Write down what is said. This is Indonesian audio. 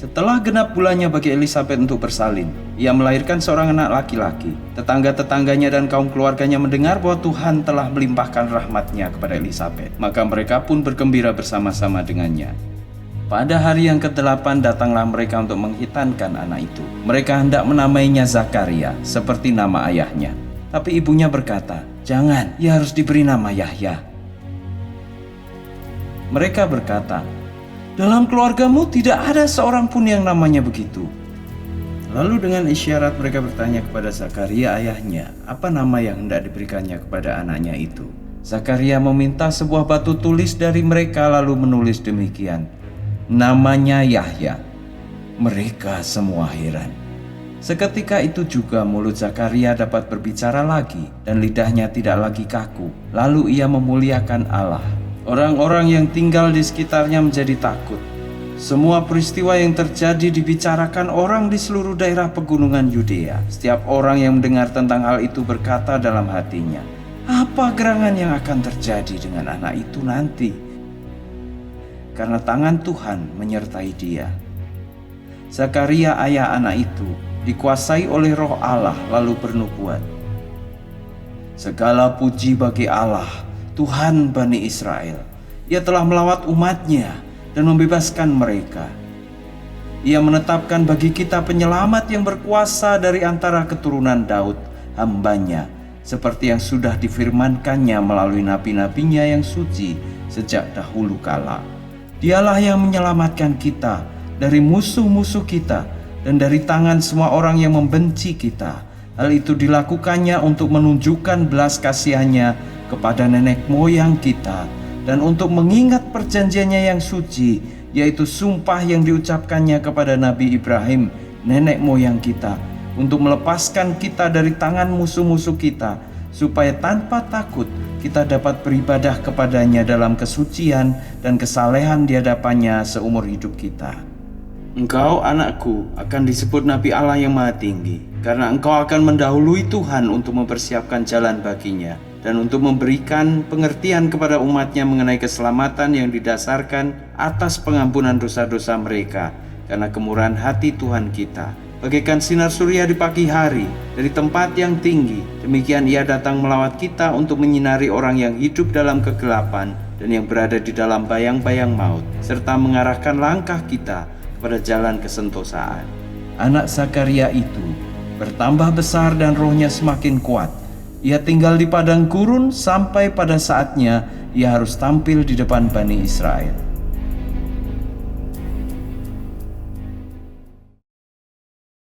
Setelah genap bulannya bagi Elisabet untuk bersalin, ia melahirkan seorang anak laki-laki. Tetangga-tetangganya dan kaum keluarganya mendengar bahwa Tuhan telah melimpahkan rahmat-Nya kepada Elisabet. Maka mereka pun bergembira bersama-sama dengannya. Pada hari yang ke-8 datanglah mereka untuk menghitankan anak itu. Mereka hendak menamainya Zakaria, seperti nama ayahnya. Tapi ibunya berkata, "Jangan, ia harus diberi nama Yahya." Mereka berkata, "Dalam keluargamu tidak ada seorang pun yang namanya begitu." Lalu dengan isyarat mereka bertanya kepada Zakaria ayahnya, apa nama yang hendak diberikannya kepada anaknya itu. Zakaria meminta sebuah batu tulis dari mereka lalu menulis demikian, "Namanya Yahya." Mereka semua heran. Seketika itu juga mulut Zakaria dapat berbicara lagi dan lidahnya tidak lagi kaku. Lalu ia memuliakan Allah. Orang-orang yang tinggal di sekitarnya menjadi takut. Semua peristiwa yang terjadi dibicarakan orang di seluruh daerah pegunungan Yudea. Setiap orang yang mendengar tentang hal itu berkata dalam hatinya, "Apa gerangan yang akan terjadi dengan anak itu nanti?" Karena tangan Tuhan menyertai dia. Zakaria ayah anak itu dikuasai oleh Roh Allah lalu bernubuat, "Segala puji bagi Allah, Tuhan Bani Israel. Ia telah melawat umat-Nya dan membebaskan mereka. Ia menetapkan bagi kita penyelamat yang berkuasa dari antara keturunan Daud, hamba-Nya, seperti yang sudah difirmankannya melalui nabi-nabinya yang suci sejak dahulu kala. Dialah yang menyelamatkan kita dari musuh-musuh kita dan dari tangan semua orang yang membenci kita. Hal itu dilakukannya untuk menunjukkan belas kasihannya kepada nenek moyang kita dan untuk mengingat perjanjiannya yang suci, yaitu sumpah yang diucapkannya kepada Nabi Ibrahim, nenek moyang kita, untuk melepaskan kita dari tangan musuh-musuh kita, supaya tanpa takut kita dapat beribadah kepadanya dalam kesucian dan kesalehan di hadapannya seumur hidup kita. Engkau, anakku, akan disebut Nabi Allah yang Maha Tinggi, karena engkau akan mendahului Tuhan untuk mempersiapkan jalan baginya, dan untuk memberikan pengertian kepada umat-Nya mengenai keselamatan yang didasarkan atas pengampunan dosa-dosa mereka, karena kemurahan hati Tuhan kita. Bagaikan sinar surya di pagi hari dari tempat yang tinggi, demikian Ia datang melawat kita untuk menyinari orang yang hidup dalam kegelapan dan yang berada di dalam bayang-bayang maut, serta mengarahkan langkah kita kepada jalan kesentosaan. Anak Zakaria itu bertambah besar dan rohnya semakin kuat. Ia tinggal di padang gurun sampai pada saatnya ia harus tampil di depan Bani Israel.